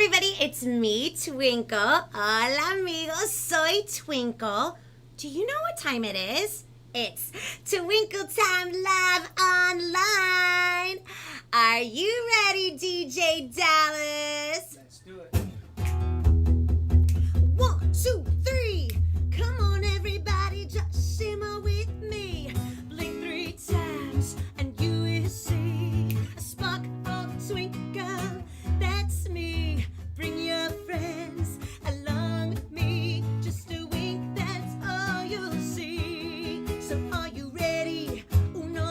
everybody, it's me, Twinkle. Hola amigos, soy Twinkle. Do you know what time it is? It's Twinkle Time Live Online. Are you ready, DJ Dallas? Let's do it. 1, 2, 3. Come on, everybody, just shimmer with me. Blink 3 times, and you will see a spark of twinkle. That's me. Bring your friends along with me. Just a wink, that's all you'll see. So are you ready? 1, 2,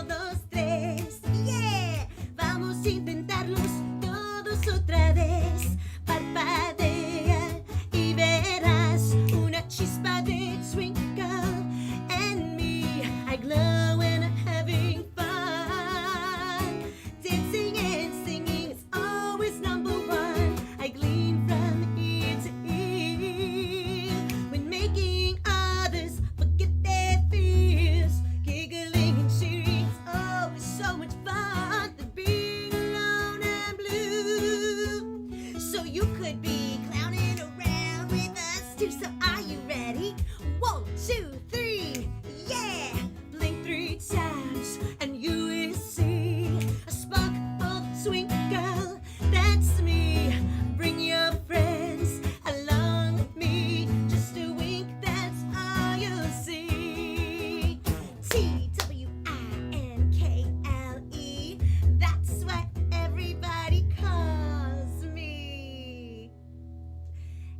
3. Yeah, vamos a intentarlos todos otra vez. Parpadea y verás una chispa de twinkle. And me, I glow and I'm having fun. Dancing and singing is always number one. I glean from ear to ear when making others forget their fears. Giggling and cheering is always so much fun than being alone and blue. So you could be clowning around with us too. So are you ready? 1, 2, 3, yeah! Blink 3 times and you will see a spark of twinkle. That's me. Bring your friends along with me. Just a wink, that's all you'll see. Twinkle. That's what everybody calls me.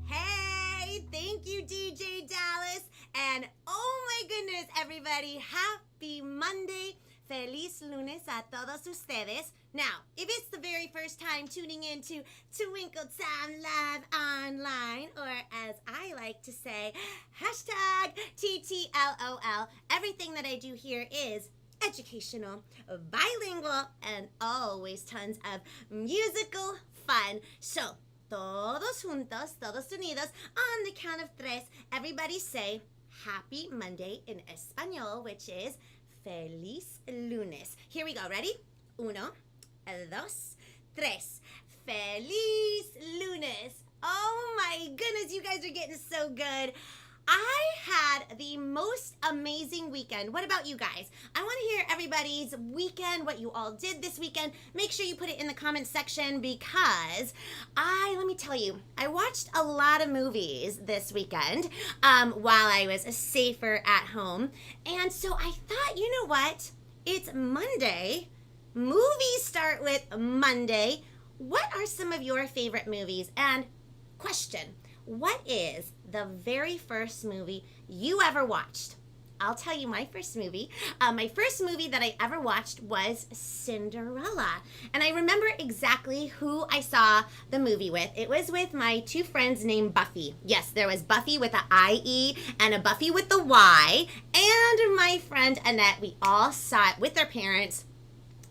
Hey, thank you, DJ Dallas. And oh my goodness, everybody, happy Monday. Feliz lunes a todos ustedes. Now, if it's the very first time tuning in to Twinkle Time Live Online, or as I like to say, hashtag TTLOL, everything that I do here is educational, bilingual, and always tons of musical fun. So, todos juntos, todos unidos, on the count of 3, everybody say Happy Monday in Espanol, which is Feliz Lunes. Here we go. Ready? 1, 2, 3. Feliz Lunes. Oh my goodness, you guys are getting so good. I had the most amazing weekend. What about you guys? I want to hear everybody's weekend, what you all did this weekend. Make sure you put it in the comments section because let me tell you, I watched a lot of movies this weekend while I was safer at home. And so I thought, you know what? It's Monday. Movies start with Monday. What are some of your favorite movies? And question, what is the very first movie you ever watched? I'll tell you my first movie. My first movie that I ever watched was Cinderella. And I remember exactly who I saw the movie with. It was with my 2 friends named Buffy. Yes, there was Buffy with the I-E and a Buffy with the Y. And my friend Annette, we all saw it with our parents.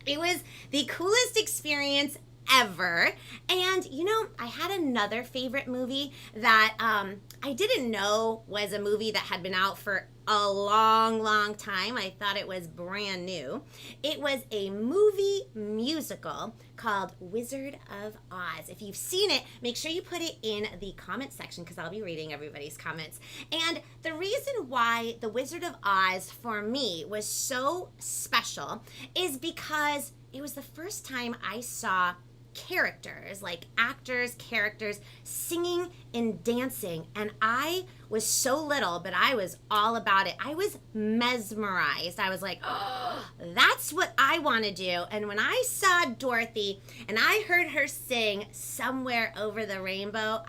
It was the coolest experience ever. And you know, I had another favorite movie that I didn't know was a movie that had been out for a long time. I thought it was brand new. It was a movie musical called Wizard of Oz. If you've seen it, make sure you put it in the comment section because I'll be reading everybody's comments. And the reason why The Wizard of Oz for me was so special is because it was the first time I saw characters, like actors, characters, singing and dancing. And I was so little, but I was all about it. I was mesmerized. I was like, oh, that's what I want to do. And when I saw Dorothy and I heard her sing Somewhere Over the Rainbow,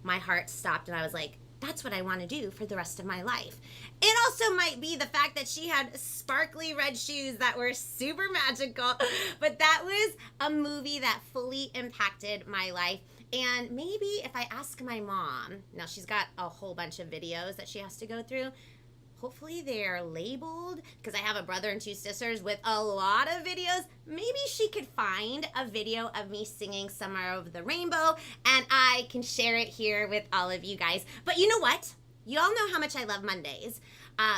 my heart stopped and I was like, that's what I want to do for the rest of my life. It also might be the fact that she had sparkly red shoes that were super magical, but that was a movie that fully impacted my life. And maybe if I ask my mom, now she's got a whole bunch of videos that she has to go through. Hopefully they're labeled because I have a brother and 2 sisters with a lot of videos. Maybe she could find a video of me singing Somewhere Over the Rainbow and I can share it here with all of you guys. But you know what? You all know how much I love Mondays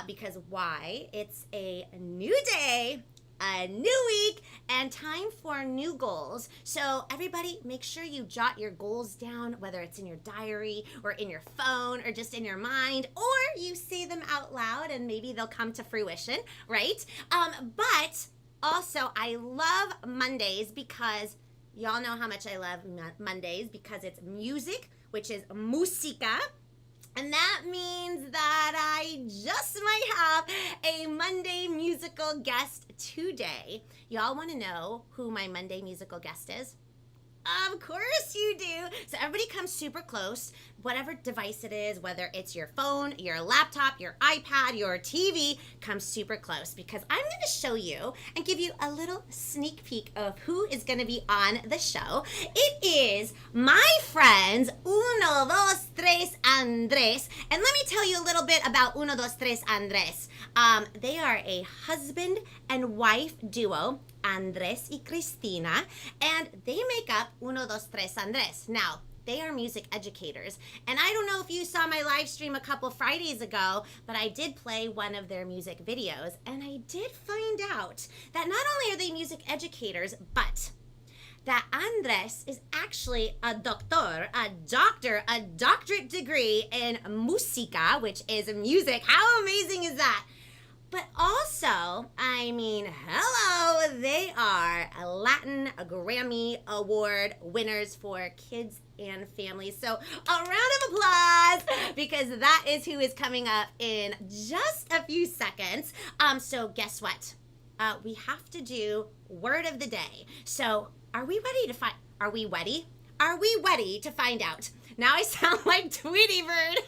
because why? It's a new day a new week and time for new goals. So everybody, make sure you jot your goals down, whether it's in your diary or in your phone or just in your mind, or you say them out loud and maybe they'll come to fruition, right? But also, I love Mondays because y'all know how much I love Mondays because it's music, which is música. And that means that I just might have a Monday musical guest today. Y'all want to know who my Monday musical guest is? Of course you do. So everybody comes super close, whatever device it is, whether it's your phone, your laptop, your iPad, your TV, come super close because I'm going to show you and give you a little sneak peek of who is going to be on the show. It is my friends Uno, Dos, Tres, Andres. And let me tell you a little bit about Uno, Dos, Tres, Andres. They are a husband and wife duo, Andres y Cristina, and they make up Uno, Dos, Tres, Andres. Now, they are music educators, and I don't know if you saw my live stream a couple Fridays ago, but I did play one of their music videos, and I did find out that not only are they music educators, but that Andres is actually a doctor, a doctorate degree in música, which is music. How amazing is that? But also, I mean, hello, they are Latin Grammy Award winners for kids and families. So a round of applause because that is who is coming up in just a few seconds. So guess what? We have to do word of the day. So are we ready to find? Are we ready? Are we ready to find out? Now I sound like Tweety Bird.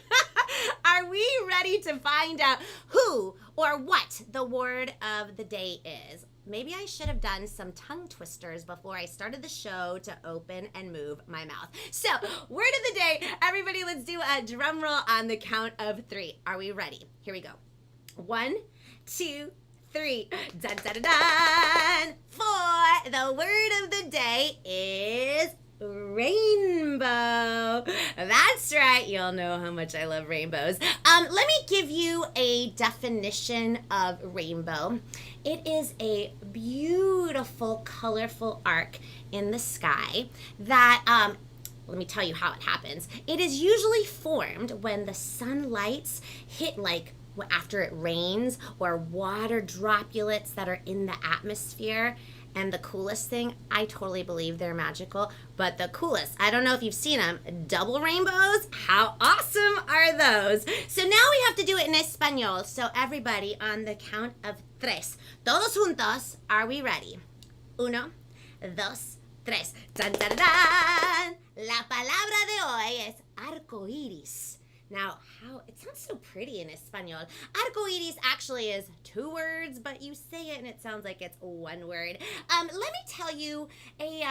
Are we ready to find out who or what the word of the day is? Maybe I should have done some tongue twisters before I started the show to open and move my mouth. So, word of the day, everybody, let's do a drum roll on the count of 3. Are we ready? Here we go. 1, 2, 3. Dun, dun, dun, dun. 4. The word of the day is rainbow. That's right. Y'all know how much I love rainbows. Let me give you a definition of rainbow. It is a beautiful, colorful arc in the sky that, let me tell you how it happens. It is usually formed when the sunlights hit after it rains or water droplets that are in the atmosphere. And the coolest thing, I totally believe they're magical, but the coolest, I don't know if you've seen them, double rainbows. How awesome are those? So now we have to do it in Espanol. So everybody on the count of 3. Todos juntos, are we ready? 1, 2, 3. Dun, dun, dun. La palabra de hoy es arcoíris. Now, it sounds so pretty in Espanol. Arcoíris actually is 2 words, but you say it and it sounds like it's 1 word. Let me tell you a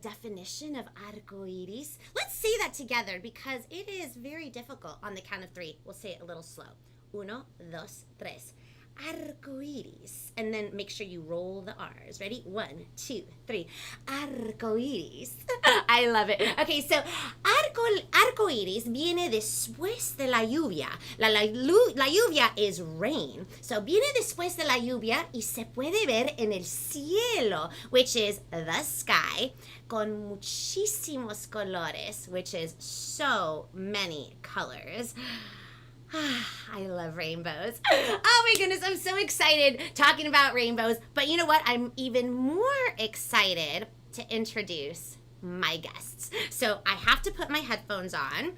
definition of arcoíris. Let's say that together because it is very difficult on the count of 3. We'll say it a little slow. 1, 2, 3. Arcoíris. And then make sure you roll the R's. Ready? 1, 2, 3. Arcoíris. I love it. Okay, so arcoíris viene después de la lluvia. La lluvia is rain. So viene después de la lluvia y se puede ver en el cielo, which is the sky, con muchísimos colores, which is so many colors. I love rainbows. Oh my goodness, I'm so excited talking about rainbows. But you know what? I'm even more excited to introduce my guests. So I have to put my headphones on.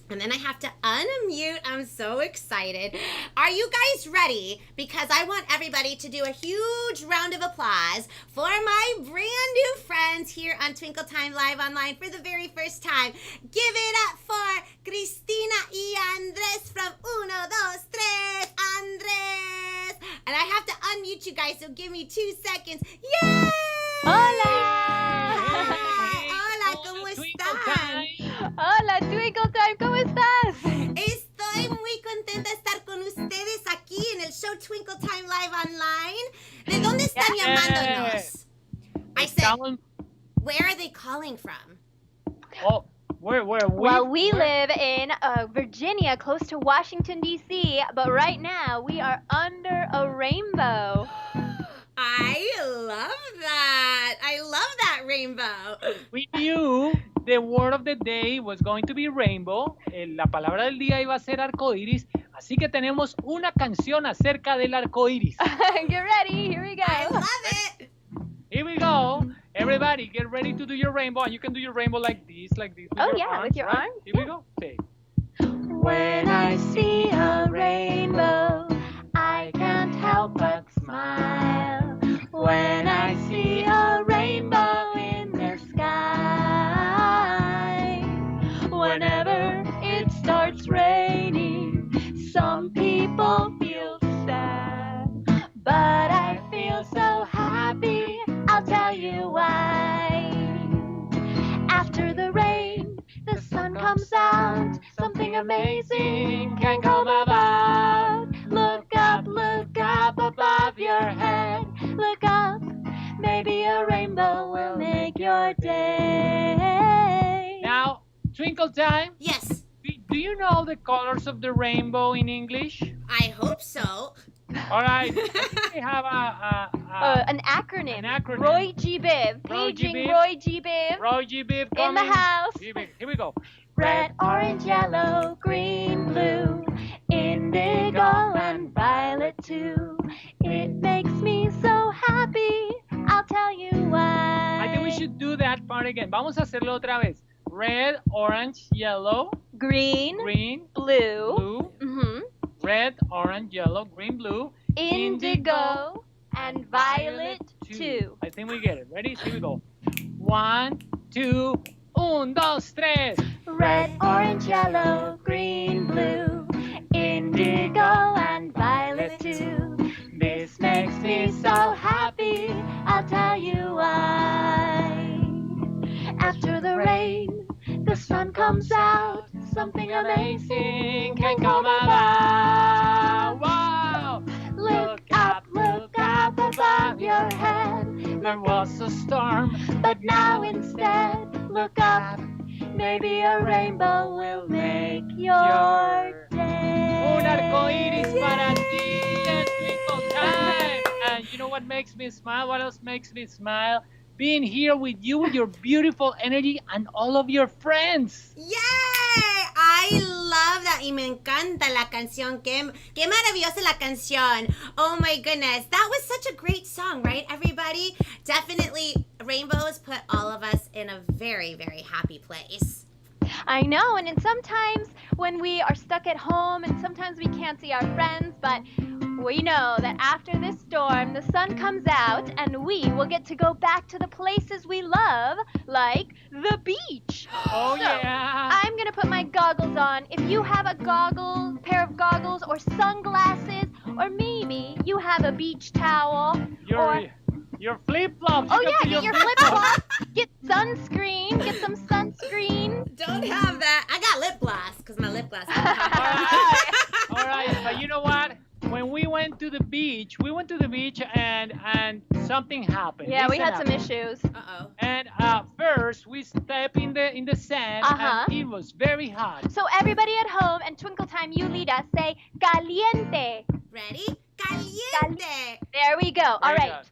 And then I have to unmute. I'm so excited. Are you guys ready? Because I want everybody to do a huge round of applause for my brand new friends here on Twinkle Time Live Online for the very first time. Give it up for Cristina y Andres from Uno, Dos, Tres, Andres. And I have to unmute you guys, so give me 2 seconds. Yay! Hola! Hola, ¿cómo están? Hola, Twinkle Time, ¿cómo estás? Estoy muy contenta de estar con ustedes aquí en el show Twinkle Time Live Online. ¿De dónde están llamándonos? I said, where are they calling from? Well, We live in Virginia, close to Washington, D.C., but right now we are under a rainbow. I love that. I love that rainbow. We knew the word of the day was going to be rainbow. La palabra del día iba a ser arcoíris. Así que tenemos una canción acerca del arcoíris. Get ready. Here we go. I love it. Here we go. Everybody, get ready to do your rainbow. And you can do your rainbow like this. With your arms, with your right? arms. Here we go. Say. When I see a rainbow, I can't help but smile. When I see a rainbow in the sky. Whenever it starts raining, some people feel sad. But I feel so happy, I'll tell you why. After the rain, the sun comes out. Something amazing can come about. Look up above your head. Look up, maybe a rainbow will make your day. Now, Twinkle time. Yes, Do you know the colors of the rainbow in English? I hope so. All right. I think we have An acronym. An acronym. Roy G. Biv. Roy G. Paging Biv. Roy G. Biv. Roy G. Biv In the coming. house. Here we go. Red, orange, yellow, green, blue, indigo, and violet too. It makes me so happy, I'll tell you why. I think we should do that part again. Vamos a hacerlo otra vez. Red, orange, yellow, Green, green, blue, blue. mhm, Red, orange, yellow, green, blue. indigo, and violet too. I think we get it. Ready? Here we go. 1, 2, 1, 2, 3. Red, orange, yellow, green, blue, indigo, and violet too. This makes me so happy, I'll tell you why. After the rain, the sun comes out. Something amazing can come about. Wow! Look up above your head. There was a storm, But now instead, look up. Maybe a rainbow will make your day. un arcoíris para ti. It's Twinkle time. And you know what makes me smile? What else makes me smile? Being here with you, with your beautiful energy and all of your friends. Yay! I love that. Y me encanta la canción. Qué maravillosa la canción. Oh my goodness. That was such a great song, right, everybody? Definitely, rainbows put all of us in a very, very happy place. I know, and then sometimes when we are stuck at home and sometimes we can't see our friends, but we know that after this storm, the sun comes out and we will get to go back to the places we love, like the beach. Oh, So, yeah. I'm going to put my goggles on. If you have a pair of goggles or sunglasses, or maybe you have a beach towel, or... Your flip-flops. Oh yeah, get your flip-flops, get sunscreen, get some sunscreen. Don't have that. I got lip gloss because my lip gloss. All right, but you know what? When we went to the beach and something happened. Yeah, we Listen had up. some issues. Uh-oh. And first we stepped in the sand Uh-huh. and it was very hot. So everybody at home, and Twinkle Time, you lead us, say caliente. Ready? Caliente. There we go. All Very right,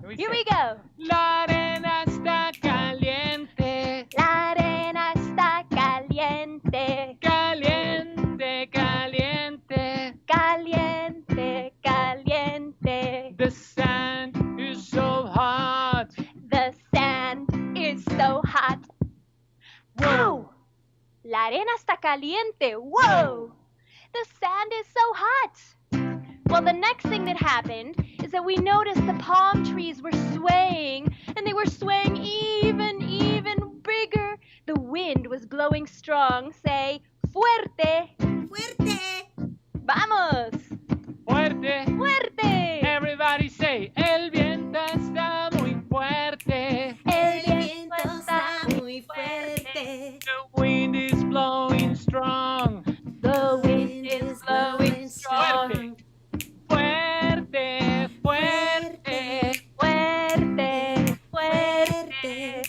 good. here we go. La arena está caliente, La arena está caliente, caliente, caliente. caliente, caliente. The sand is so hot. The sand is so hot. Wow! La arena está caliente. Whoa! The sand is so hot. Well, the next thing that happened is that we noticed the palm trees were swaying, and they were swaying even bigger. The wind was blowing strong. Say, fuerte. Fuerte. Vamos. Fuerte. Fuerte. Everybody say, el viento está muy fuerte. El viento está muy fuerte. The wind is blowing strong. The wind is blowing strong. Fuerte, fuerte. Fuerte, fuerte.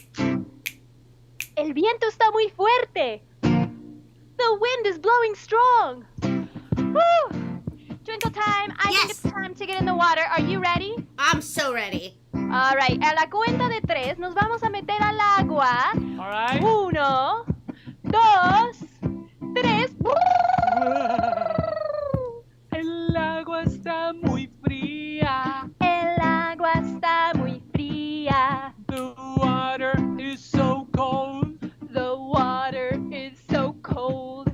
El viento está muy fuerte. The wind is blowing strong. Woo! Twinkle time. I think Yes. it's time to get in the water. Are you ready? I'm so ready. All right. A la cuenta de 3 nos vamos a meter al agua. All right. 1, 2, 3. El agua está muy fría. El agua está muy fría. The water is so cold. The water is so cold.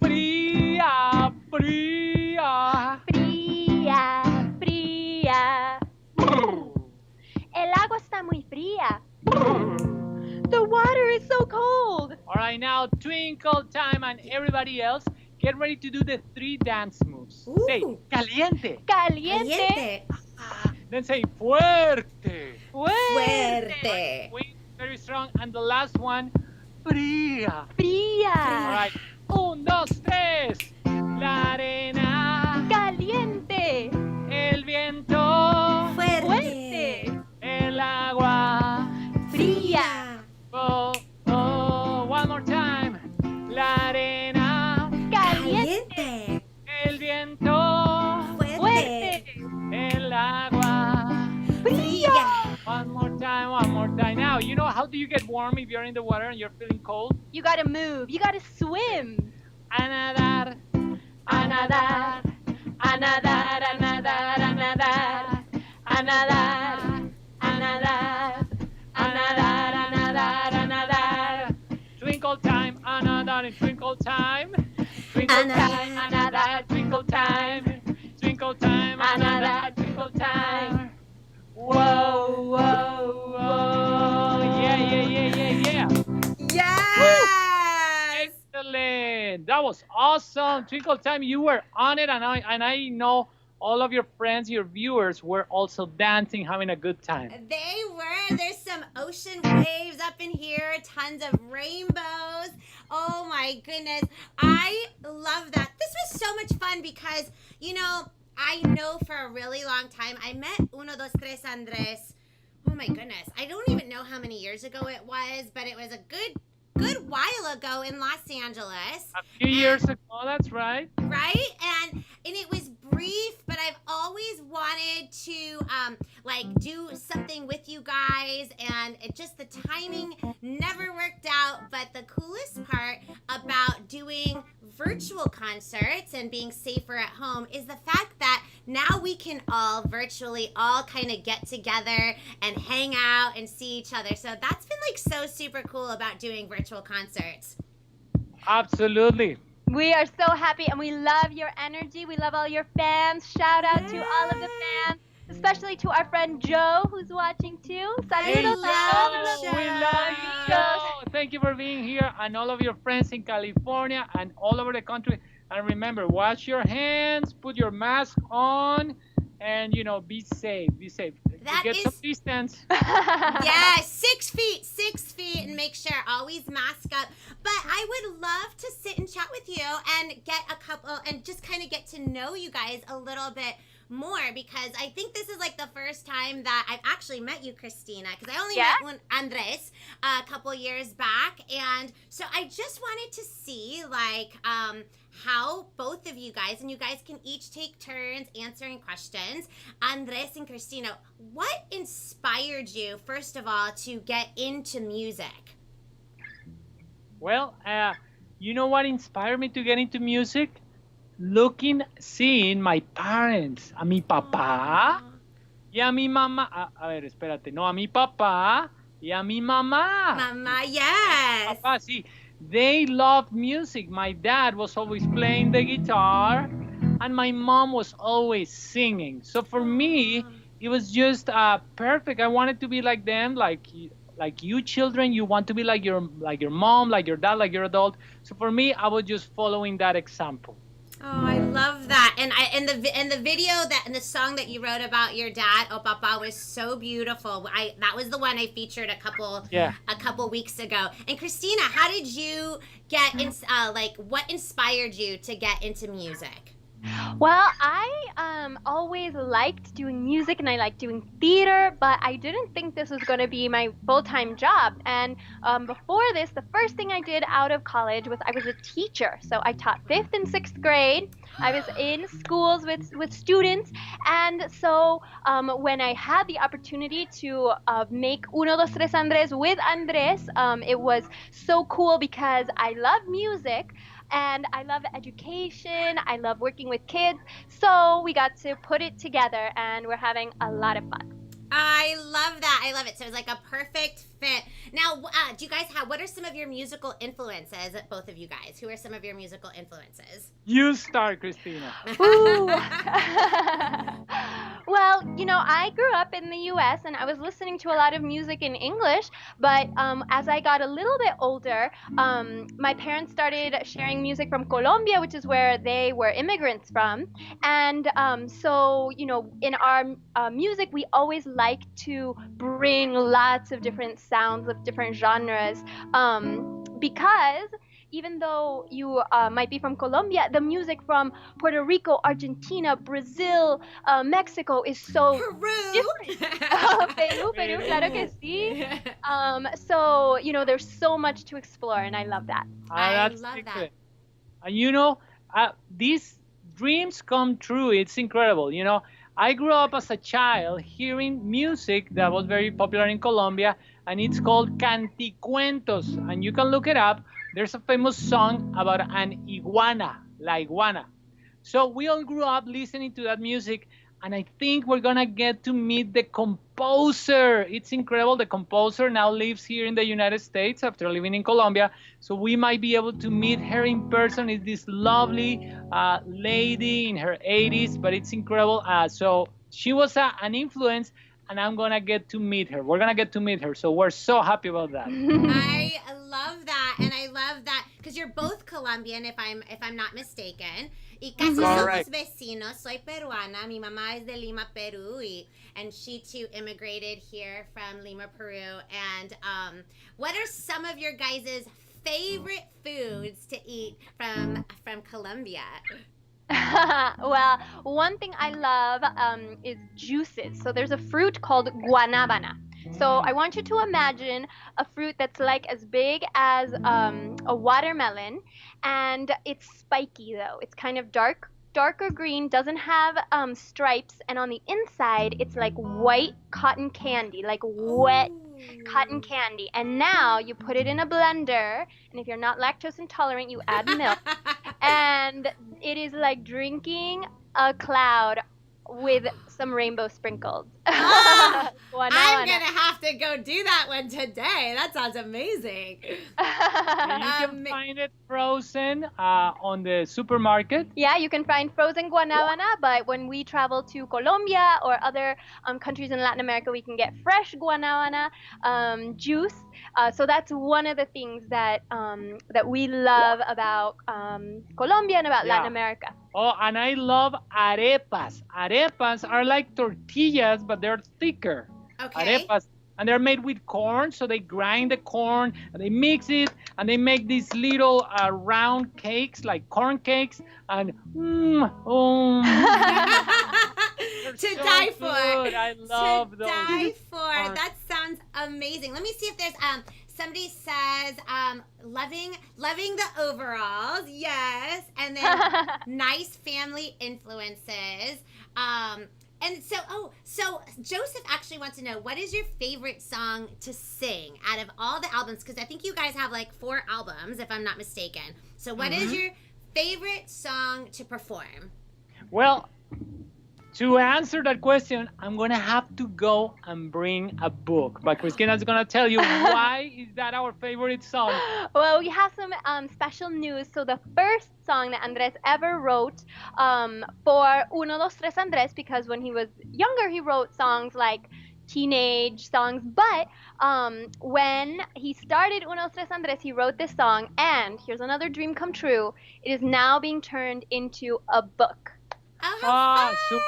Fría, fría. Fría, fría. El agua está muy fría. The water is so cold. All right, now Twinkle time and everybody else, get ready to do the 3 dance moves. Say Ooh. caliente. Caliente. Caliente. Then say fuerte. Fuerte. Wing very strong. And the last one, fría. Fría. All right. 1, 2, 3. La arena. Caliente. El viento. Fuerte. El agua. Fría. Oh, oh, one more time. La arena. Caliente. Caliente. El viento. Fuerte. El agua. Fría. One more time, one more time. Now, you know how do you get warm if you're in the water and you're feeling cold? You gotta move. You gotta swim. A nadar. A nadar. A nadar, a nadar, a nadar. A nadar. A nadar. A nadar, a nadar, a nadar. Twinkle time, a nadar in twinkle time. Twinkle A time, nadar. a nadar, twinkle time. Twinkle time, a nadar, twinkle time. Whoa, whoa, whoa. Yeah, yeah, yeah, yeah, yeah. Yes. Excellent. That was awesome. Twinkle time, you were on it, and I know all of your friends, your viewers were also dancing, having a good time. They were. There's some ocean waves up in here, tons of rainbows. Oh my goodness. I love that. This was so much fun because, you know, I know for a really long time, I met Uno, Dos, Tres Andres. Oh my goodness. I don't even know how many years ago it was, but it was a good while ago in Los Angeles. A few years ago, that's right. Right? And it was brief, but I've always wanted to do something with you guys, and it just the timing never worked out. But the coolest part about doing virtual concerts and being safer at home is the fact that now we can all virtually all kind of get together and hang out and see each other. So that's been like so super cool about doing virtual concerts. Absolutely. We are so happy and we love your energy. We love all your fans. Shout out to all of the fans, especially to our friend Joe who's watching too. Saludos a todos los We love you. Joe. Thank you for being here, and all of your friends in California and all over the country. And remember, wash your hands, put your mask on, and be safe. Be safe. That Get is- some distance. Yes, 6 feet, and make sure always mask up. But I would love to sit and chat with you and get a couple and just kind of get to know you guys a little bit more, because I think this is like the first time that I've actually met you, Christina, because I only met Andres a couple years back, and so I just wanted to see how both of you guys, and you guys can each take turns answering questions. Andres and Christina, what inspired you, first of all, to get into music? Well, you know what inspired me to get into music? Seeing my parents, a mi papá y a mi mamá. A ver, espérate, no, a mi papá y a mi mamá. Mama, yes. Papá, sí. They loved music. My dad was always playing the guitar, and my mom was always singing. So for me, it was just perfect. I wanted to be like them, like you children. You want to be like your mom, like your dad, like your adult. So for me, I was just following that example. Oh, I love that. And the video and the song that you wrote about your dad, Oh Papa, was so beautiful. That was the one I featured a couple weeks ago. And Christina, how did you get in? What inspired you to get into music? Well, I always liked doing music and I liked doing theater, but I didn't think this was going to be my full-time job. And before this, the first thing I did out of college was I was a teacher. So I taught fifth and sixth grade. I was in schools with students, and so when I had the opportunity to make Uno Dos Tres Andres with Andres, it was so cool because I love music and I love education. I love working with kids. So we got to put it together and we're having a lot of fun. I love that. I love it. So it's like a perfect fit. Now, do you guys have, what are some of your musical influences, both of you guys? Who are some of your musical influences? You start, Christina. Ooh. Well, I grew up in the US and I was listening to a lot of music in English, but as I got a little bit older, my parents started sharing music from Colombia, which is where they were immigrants from. And so, in our music, we always like to bring lots of different sounds of different genres because even though you might be from Colombia, the music from Puerto Rico, Argentina, Brazil, Mexico is so different. Peru, claro que sí. So, there's so much to explore, and I love that. I That's love secret. that. And these dreams come true. It's incredible. I grew up as a child hearing music that was very popular in Colombia, and it's called canticuentos. And you can look it up. There's a famous song about an iguana, la iguana. So we all grew up listening to that music, and I think we're gonna get to meet the composer. It's incredible. The composer now lives here in the United States after living in Colombia, so we might be able to meet her in person. It's this lovely lady in her 80s, but it's incredible. So she was an influence, and I'm gonna get to meet her. We're gonna get to meet her, so we're so happy about that. I love that, and I love that because you're both Colombian, if I'm not mistaken. Y casi somos Correct. vecinos. Soy peruana. Mi mamá es de Lima, Peru, and she too immigrated here from Lima, Peru. And what are some of your guys' favorite foods to eat from Colombia? Well, one thing I love is juices. So there's a fruit called guanábana. So I want you to imagine a fruit that's like as big as a watermelon, and it's spiky though. It's kind of darker green, doesn't have stripes, and on the inside it's like white cotton candy, like wet cotton candy. And now you put it in a blender, and if you're not lactose intolerant, you add milk. And it is like drinking a cloud with some rainbow sprinkles. Ah, I'm Guanábana. gonna have to go do that one today. That sounds amazing. And you can find it frozen on the supermarket. Yeah, you can find frozen guanábana, but when we travel to Colombia or other countries in Latin America, we can get fresh guanábana juice. So that's one of the things that we love about Colombia and about Yeah. Latin America. Oh, and I love arepas. Arepas are like tortillas, but they're thicker. Okay. Arepas. And they're made with corn, so they grind the corn, and they mix it, and they make these little round cakes, like corn cakes, and To so die for. good. I love to those. die for. Corn. That sounds amazing. Let me see if there's somebody says loving the overalls. Yes. And then nice family influences. And so Joseph actually wants to know, what is your favorite song to sing out of all the albums? Because I think you guys have like 4 albums, if I'm not mistaken. So what is your favorite song to perform? Well, to answer that question, I'm going to have to go and bring a book. But Christina's going to tell you why is that our favorite song. Well, we have some special news. So the first song that Andres ever wrote for Uno, Dos, Tres Andres, because when he was younger, he wrote songs like teenage songs. But when he started Uno, Dos, Tres Andres, he wrote this song. And here's another dream come true. It is now being turned into a book. Oh, how So fun!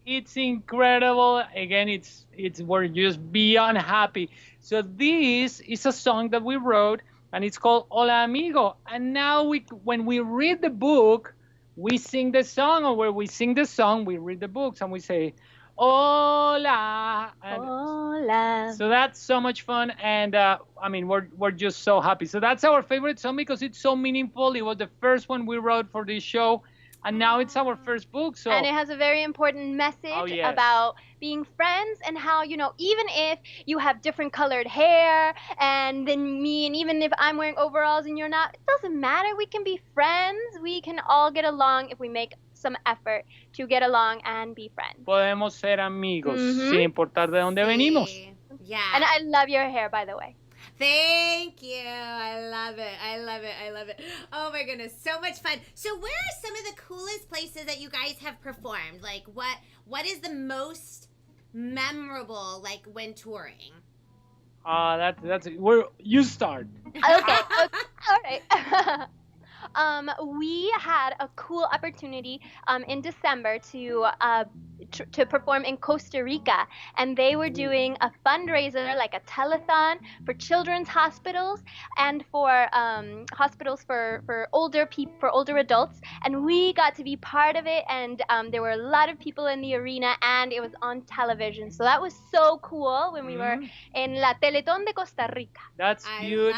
it's incredible. Again, it's we're just beyond happy. So this is a song that we wrote, and it's called Hola Amigo. And now when we read the book, we sing the song, or where we sing the song, we read the books and we say, "Hola," and Hola. so that's so much fun, and I mean, we're just so happy. So that's our favorite song because it's so meaningful. It was the first one we wrote for this show, and now it's our first book. So And it has a very important oh message yes, about being friends and how, even if you have different colored hair and then me, and even if I'm wearing overalls and you're not, it doesn't matter. We can be friends. We can all get along if we make some effort to get along and be friends. podemos ser amigos Mhm. sin importar de dónde venimos. Sí. Yeah. And I love your hair, by the way. Thank you. I love it. I love it. I love it. Oh my goodness, so much fun. So, where are some of the coolest places that you guys have performed? Like, what is the most memorable, like, when touring? That's where you start. Okay. All right. We had a cool opportunity in December to perform in Costa Rica, and they were doing a fundraiser, like a telethon for children's hospitals and for hospitals for older people, for older adults, and we got to be part of it. And there were a lot of people in the arena, and it was on television, so that was so cool when we were in La Teletón de Costa Rica. That's beautiful.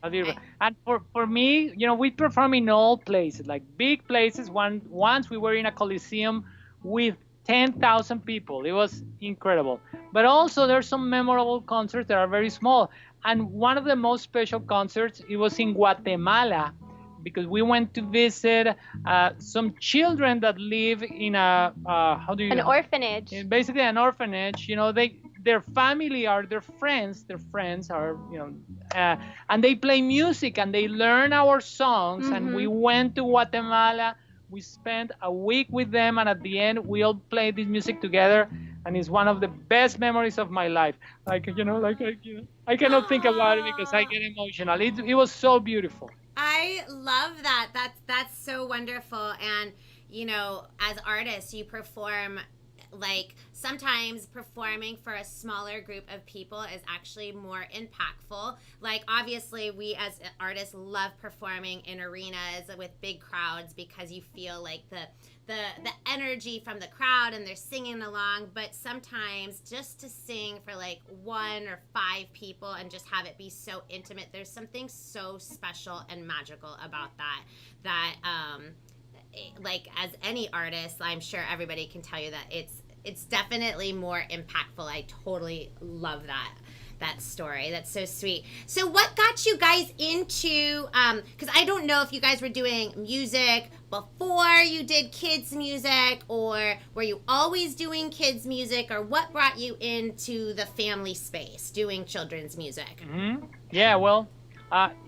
I love it. And for me, we perform in all places, like big places. Once we were in a coliseum with 10,000 people. It was incredible. But also there's some memorable concerts that are very small. And one of the most special concerts, it was in Guatemala, because we went to visit some children that live in an orphanage. Basically an orphanage. Their family are their friends. Their friends are, and they play music and they learn our songs. Mm-hmm. And we went to Guatemala. We spent a week with them, and at the end, we all played this music together. And it's one of the best memories of my life. I cannot think about it because I get emotional. It was so beautiful. I love that. That's so wonderful. And as artists, you perform. Like, sometimes performing for a smaller group of people is actually more impactful. Like, obviously, we as artists love performing in arenas with big crowds because you feel like the energy from the crowd and they're singing along. But sometimes just to sing for like 1 or 5 people and just have it be so intimate, there's something so special and magical about that like, as any artist, I'm sure everybody can tell you that it's definitely more impactful. I totally love that story. That's so sweet. So what got you guys into, because I don't know if you guys were doing music before you did kids music, or were you always doing kids music, or what brought you into the family space doing children's music? Mm-hmm. Yeah, well,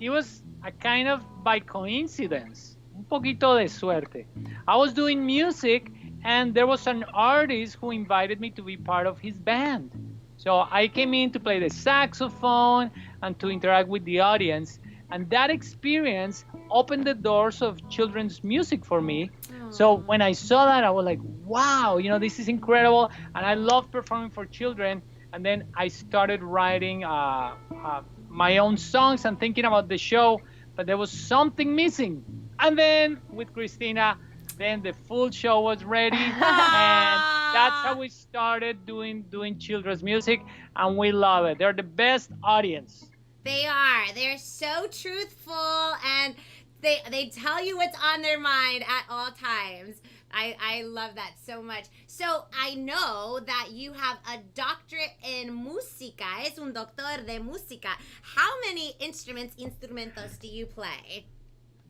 it was a kind of by coincidence. Un poquito de suerte. I was doing music, and there was an artist who invited me to be part of his band. So I came in to play the saxophone and to interact with the audience. And that experience opened the doors of children's music for me. Aww. So when I saw that, I was like, wow, this is incredible. And I love performing for children. And then I started writing my own songs and thinking about the show, but there was something missing. And then with Christina, then the full show was ready, and that's how we started doing children's music, and we love it. They're the best audience. They are. They're so truthful, and they tell you what's on their mind at all times. I love that so much. So I know that you have a doctorate in música. Es un doctor de música. How many instrumentos do you play?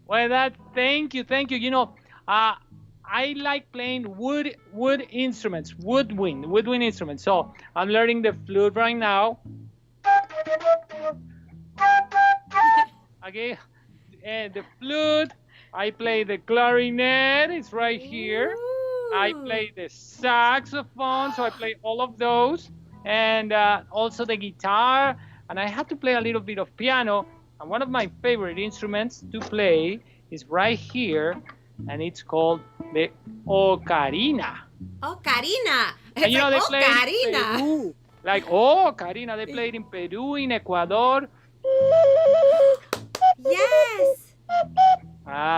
Well, thank you. I like playing wood instruments, woodwind instruments. So I'm learning the flute right now. Okay, and the flute. I play the clarinet. It's right here. Ooh. I play the saxophone, so I play all of those, and also the guitar. And I had to play a little bit of piano. And one of my favorite instruments to play is right here, and it's called the ocarina. Ocarina. And they play in Peru. Like ocarina. They played in Peru, in Ecuador. Yes.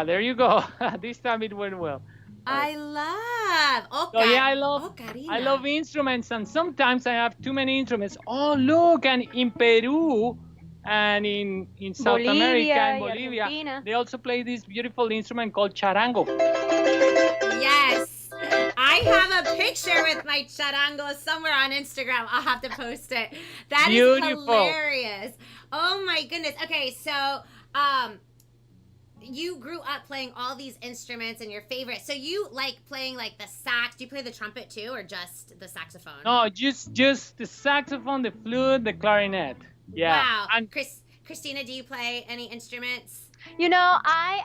There you go. This time it went well. I love. Oh, So yeah, oh, I Karina. love instruments, and sometimes I have too many instruments. Oh, look, and in Peru and in South America, Bolivia in y Bolivia, Argentina. they also play this beautiful instrument called charango. Yes. I have a picture with my charango somewhere on Instagram. I'll have to post it. That is Beautiful. hilarious. Oh my goodness. Okay, so you grew up playing all these instruments and your favorite. So you like playing like the sax. Do you play the trumpet too, or just the saxophone? No, just the saxophone, the flute, the clarinet. Yeah. Wow. And Christina, do you play any instruments? You know, I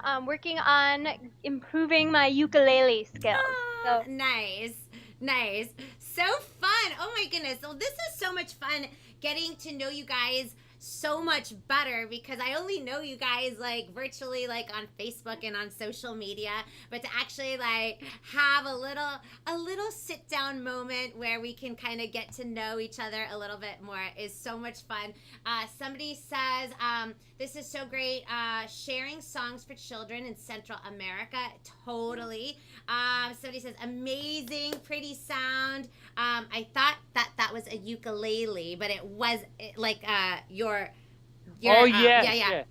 am working on improving my ukulele skills. So Nice. Nice. So fun. Oh my goodness. Well, this is so much fun getting to know you guys so much better, because I only know you guys like virtually, like on Facebook and on social media, but to actually like have a little sit down moment where we can kind of get to know each other a little bit more is so much fun. Somebody says, this is so great, sharing songs for children in Central America. Totally. Somebody says, amazing, pretty sound. I thought that was a ukulele, but it was like your oh yes, yeah.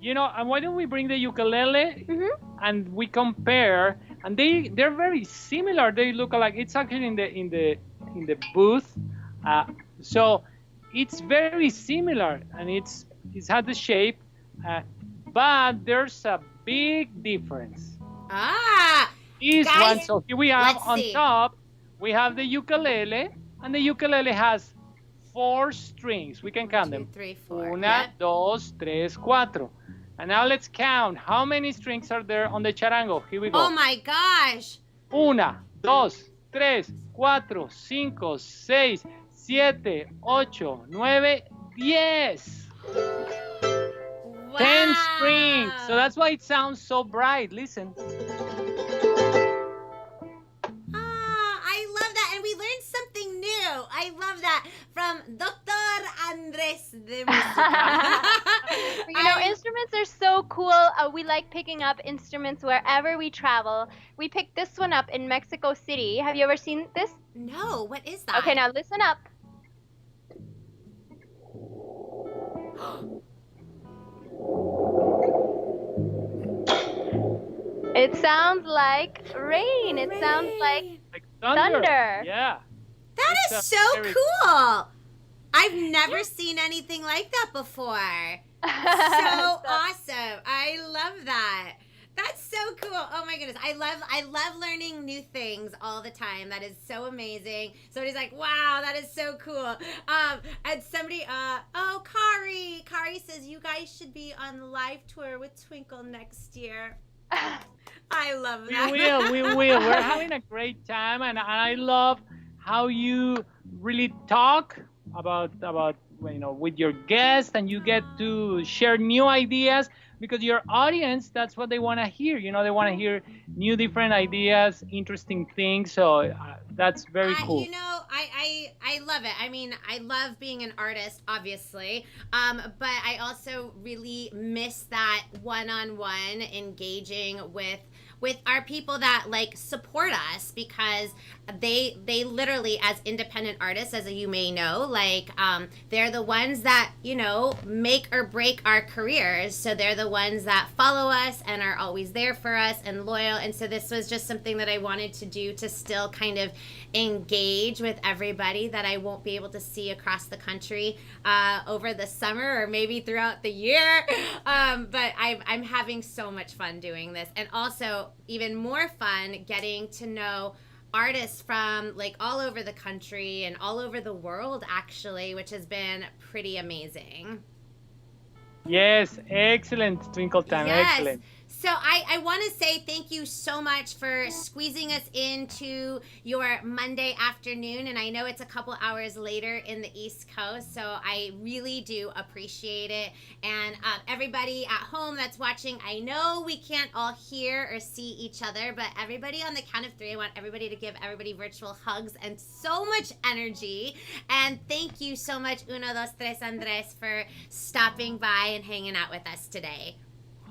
You know, and why don't we bring the ukulele Mhm. and we compare? And they're very similar. They look alike. It's actually in the booth, so it's very similar, and it has the shape, but there's a big difference. This guys, one. So here we have let's on see. top, we have the ukulele, and the ukulele has 4 strings. We can count 2, them. 3, 4. Una, Yep. dos, tres, cuatro. And now let's count how many strings are there on the charango. Here we go. Oh my gosh. Una, dos, tres, cuatro, cinco, seis, siete, ocho, nueve, 10. Wow. 10 strings. So that's why it sounds so bright. Listen. I love that, and we learned something new. I love that from Dr. Andres de Música. You know, instruments are so cool. We like picking up instruments wherever we travel. We picked this one up in Mexico City. Have you ever seen this? No, what is that? Okay, now listen up. It sounds like rain. It sounds like thunder. Yeah. That It's is a so very- cool. I've never seen anything like that before. So awesome. I love that. That's so cool. Oh my goodness. I love learning new things all the time. That is so amazing. Somebody's like, wow, that is so cool. And somebody, Kari says you guys should be on the live tour with Twinkle next year. I love that. We will. We're having a great time, and I love how you really talk about with your guests, and you get to share new ideas, because your audience, that's what they want to hear. They want to hear new, different ideas, interesting things. So that's very cool. I love it. I mean, I love being an artist, obviously, but I also really miss that one-on-one engaging with our people that like support us, because they literally, as independent artists, as you may know, like they're the ones that make or break our careers. So they're the ones that follow us and are always there for us and loyal. And so this was just something that I wanted to do to still kind of engage with everybody that I won't be able to see across the country over the summer or maybe throughout the year. But I'm having so much fun doing this, and also even more fun getting to know artists from like all over the country and all over the world, actually, which has been pretty amazing. Yes, excellent, Twinkle Time, Yes. excellent. So I want to say thank you so much for squeezing us into your Monday afternoon. And I know it's a couple hours later in the East Coast, so I really do appreciate it. And everybody at home that's watching, I know we can't all hear or see each other, but everybody, on the count of 3, I want everybody to give everybody virtual hugs and so much energy. And thank you so much, 1, 2, 3, Andres, for stopping by and hanging out with us today.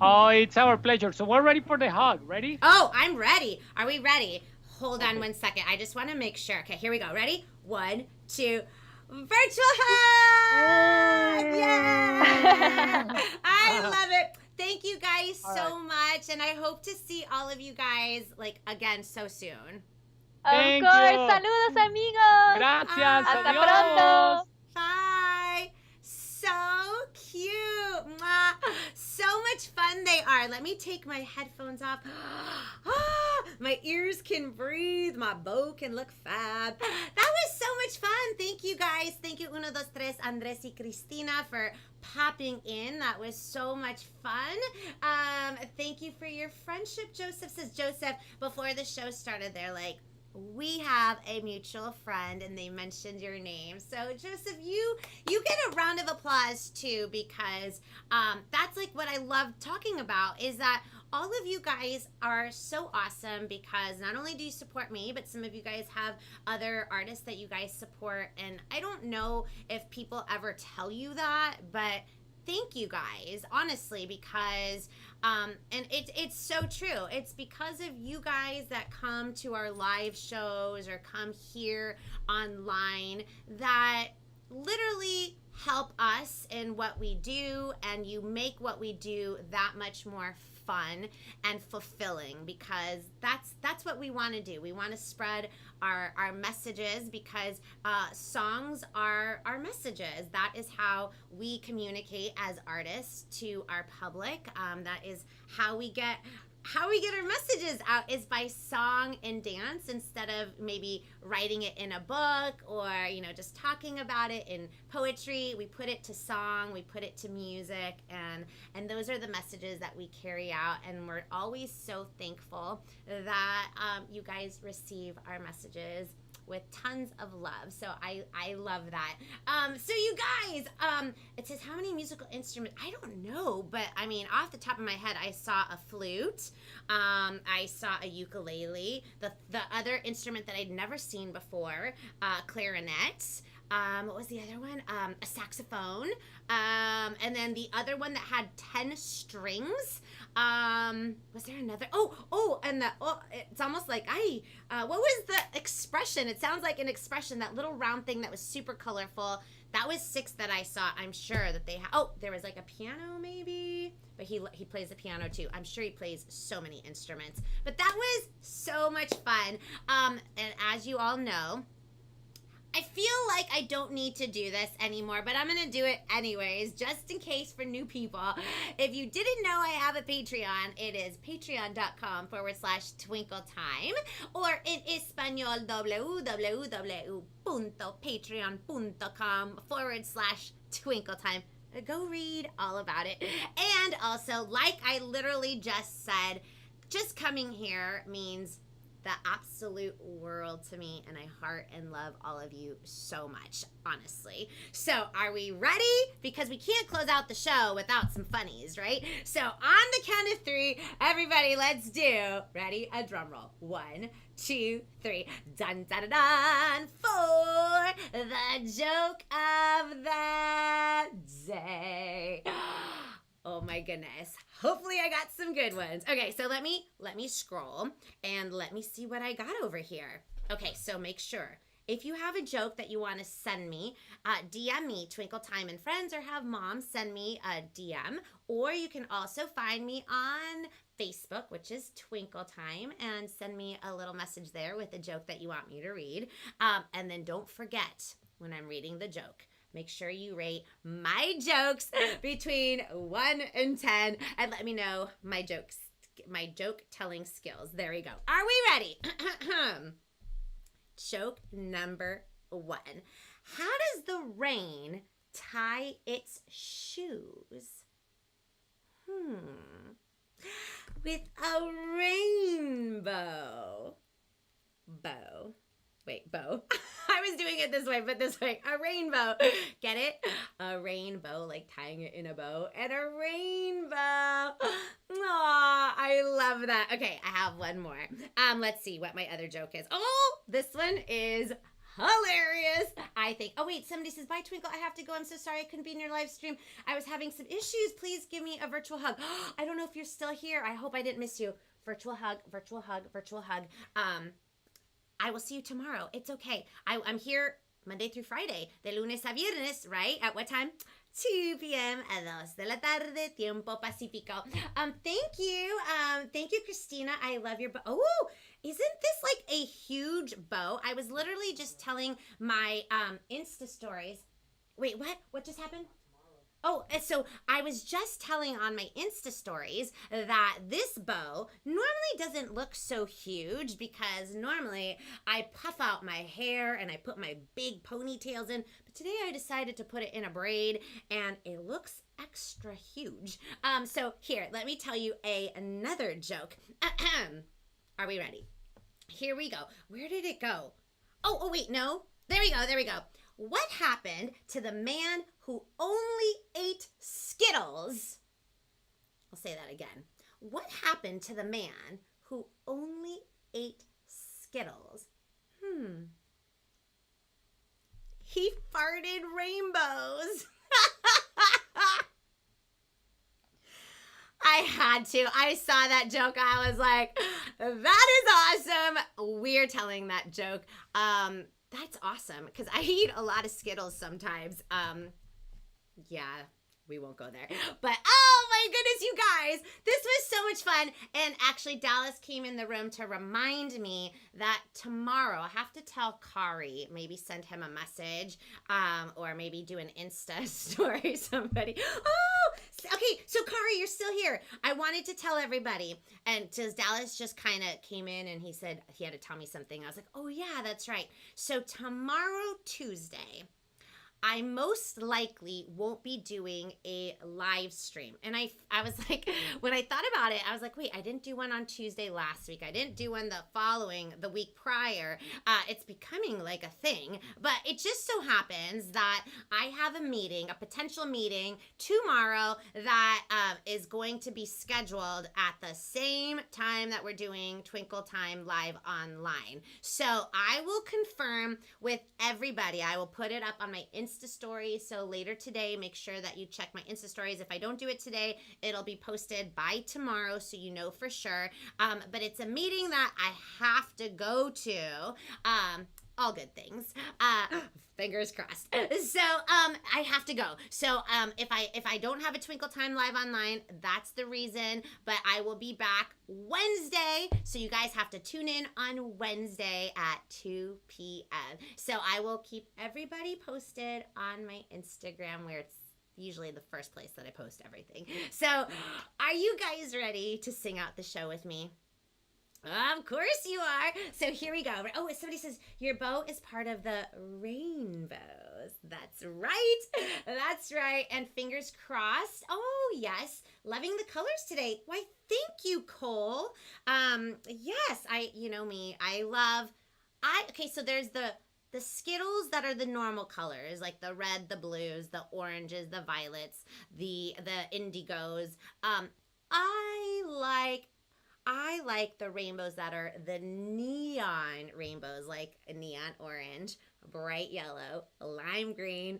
Oh, it's our pleasure. So we're ready for the hug. Ready? Oh, I'm ready. Are we ready? Hold on Okay. 1 second. I just want to make sure. Okay, here we go. Ready? 1, 2. Virtual hug! Yeah! I love it. Thank you guys All so much, and I hope to see all of you guys like again so soon. Of Thank course. you. Saludos, amigos. Gracias. Hasta Adiós. pronto. Bye. So cute. Mwah. So much fun they are. Let me take my headphones off. My ears can breathe. My bow can look fab. That was so much fun. Thank you guys. Thank you, uno, dos, tres, Andres y Cristina, for popping in. That was so much fun. Thank you for your friendship. Joseph says, Joseph, before the show started, they're like, we have a mutual friend, and they mentioned your name. So Joseph, you get a round of applause too, because that's like what I love talking about, is that all of you guys are so awesome, because not only do you support me, but some of you guys have other artists that you guys support. And I don't know if people ever tell you that, but thank you guys, honestly, because and it's so true. It's because of you guys that come to our live shows or come here online that literally help us in what we do, and you make what we do that much more fun and fulfilling, because that's what we want to do. We want to spread our messages, because songs are our messages. That is how we communicate as artists to our public. That is how we get our messages out, is by song and dance, instead of maybe writing it in a book or just talking about it in poetry. We put it to song, we put it to music, and those are the messages that we carry out, and we're always so thankful that you guys receive our messages with tons of love. So I love that. So you guys, it says how many musical instruments? I don't know, but I mean, off the top of my head, I saw a flute. I saw a ukulele. The other instrument that I'd never seen before, clarinet. What was the other one? A saxophone. And then the other one that had 10 strings. Was there another? And it's almost like what was the expression? It sounds like an expression, that little round thing that was super colorful. That was 6 that I saw. I'm sure that they there was like a piano maybe, but he plays the piano too. I'm sure he plays so many instruments. But that was so much fun. And as you all know, I feel like I don't need to do this anymore, but I'm going to do it anyways, just in case for new people. If you didn't know, I have a Patreon. It is patreon.com/twinkletime, or in Espanol, www.patreon.com/twinkletime. Go read all about it. And also, like I literally just said, just coming here means the absolute world to me, and I heart and love all of you so much, honestly. So are we ready? Because we can't close out the show without some funnies, right? So on the count of 3, everybody, let's do, ready? A drum roll. 1, 2, 3. Dun, dun, dun, dun, for the joke of the day. Oh my goodness. Hopefully I got some good ones. Okay, so let me scroll and let me see what I got over here. Okay, so make sure, if you have a joke that you want to send me, DM me, Twinkle Time and Friends, or have Mom send me a DM. Or you can also find me on Facebook, which is Twinkle Time, and send me a little message there with a joke that you want me to read. And then don't forget, when I'm reading the joke, make sure you rate my jokes between 1 and 10, and let me know my joke telling skills. There we go. Are we ready? Joke number 1. How does the rain tie its shoes? With a rainbow. Bow. Wait, bow. I was doing it this way, but this way. A rainbow. Get it? A rainbow, like tying it in a bow. And a rainbow. Aw, I love that. Okay, I have one more. Let's see what my other joke is. Oh, this one is hilarious, I think. Oh, wait, somebody says, bye, Twinkle. I have to go. I'm so sorry I couldn't be in your live stream. I was having some issues. Please give me a virtual hug. I don't know if you're still here. I hope I didn't miss you. Virtual hug, virtual hug, virtual hug. I will see you tomorrow. It's okay. I'm here Monday through Friday, de lunes a viernes, right? At what time? 2 p.m. a 2 de la tarde, Tiempo Pacifico. Thank you. Thank you, Christina. I love your bow. Oh, isn't this like a huge bow? I was literally just telling my Insta stories. Wait, what? What just happened? Oh, so I was just telling on my Insta stories that this bow normally doesn't look so huge because normally I puff out my hair and I put my big ponytails in. But today I decided to put it in a braid and it looks extra huge. So here, let me tell you another joke. Are we ready? Here we go. Where did it go? Oh, wait, no. There we go. What happened to the man who only ate Skittles? I'll say that again. What happened to the man who only ate Skittles? He farted rainbows. I had to. I saw that joke. I was like, that is awesome. We're telling that joke. That's awesome because I eat a lot of Skittles sometimes. Yeah, we won't go there. But oh my goodness, you guys, this was so much fun. And actually, Dallas came in the room to remind me that tomorrow I have to tell Kari, maybe send him a message, or maybe do an Insta story. Somebody. Oh, okay. So Kari, you're still here. I wanted to tell everybody, and Dallas just kind of came in and he said he had to tell me something. I was like, oh yeah, that's right. So tomorrow, Tuesday, I most likely won't be doing a live stream. And I was like, when I thought about it, I was like, wait, I didn't do one on Tuesday last week. I didn't do one the week prior. It's becoming like a thing. But it just so happens that I have a potential meeting tomorrow that is going to be scheduled at the same time that we're doing Twinkle Time live online. So I will confirm with everybody. I will put it up on my Insta stories. So later today, make sure that you check my Insta stories. If I don't do it today, it'll be posted by tomorrow, so you know for sure. But it's a meeting that I have to go to. All good things. Fingers crossed. So I have to go. So if I don't have a Twinkle Time live online, that's the reason. But I will be back Wednesday. So you guys have to tune in on Wednesday at 2 p.m. So I will keep everybody posted on my Instagram, where it's usually the first place that I post everything. So are you guys ready to sing out the show with me? Of course you are. So here we go. Oh, somebody says your bow is part of the rainbows. That's right. That's right. And fingers crossed. Oh, yes. Loving the colors today. Why, thank you, Cole. Yes, you know me. Okay, so there's the Skittles that are the normal colors, like the red, the blues, the oranges, the violets, the indigos. I like the rainbows that are the neon rainbows, like a neon orange, bright yellow, lime green,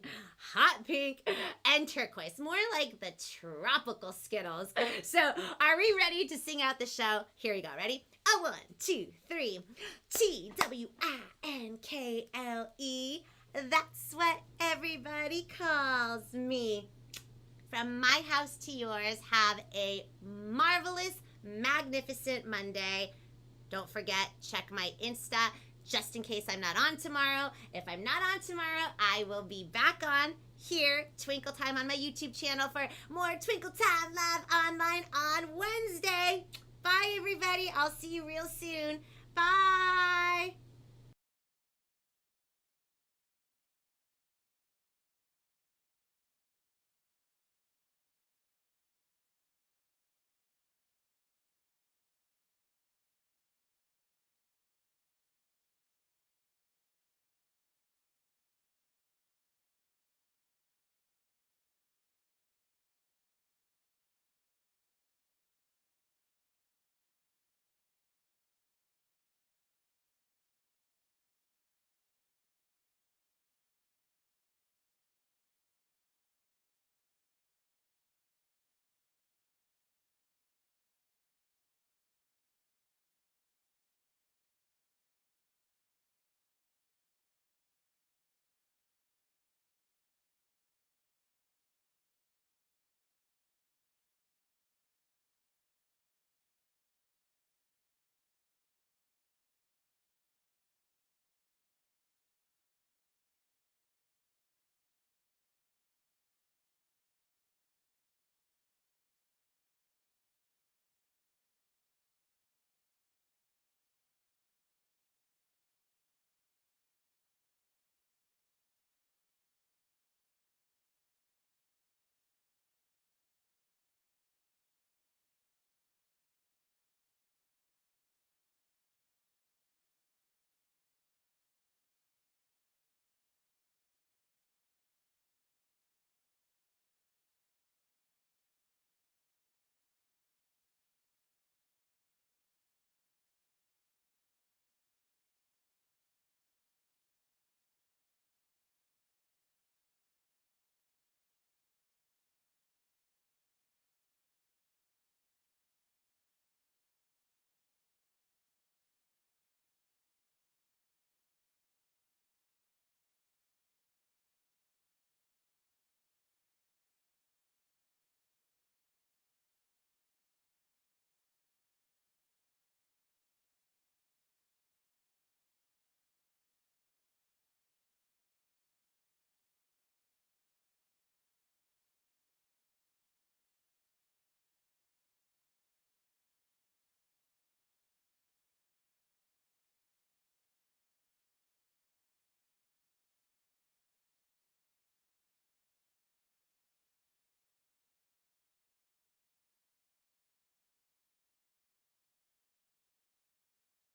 hot pink, and turquoise. More like the tropical Skittles. So are we ready to sing out the show? Here we go. Ready? 1, 2, 3. Twinkle. That's what everybody calls me. From my house to yours, have a marvelous, magnificent Monday. Don't forget, check my Insta just in case I'm not on tomorrow. If I'm not on tomorrow, I will be back on here, Twinkle Time, on my YouTube channel for more Twinkle Time live online on Wednesday. Bye, everybody. I'll see you real soon. Bye.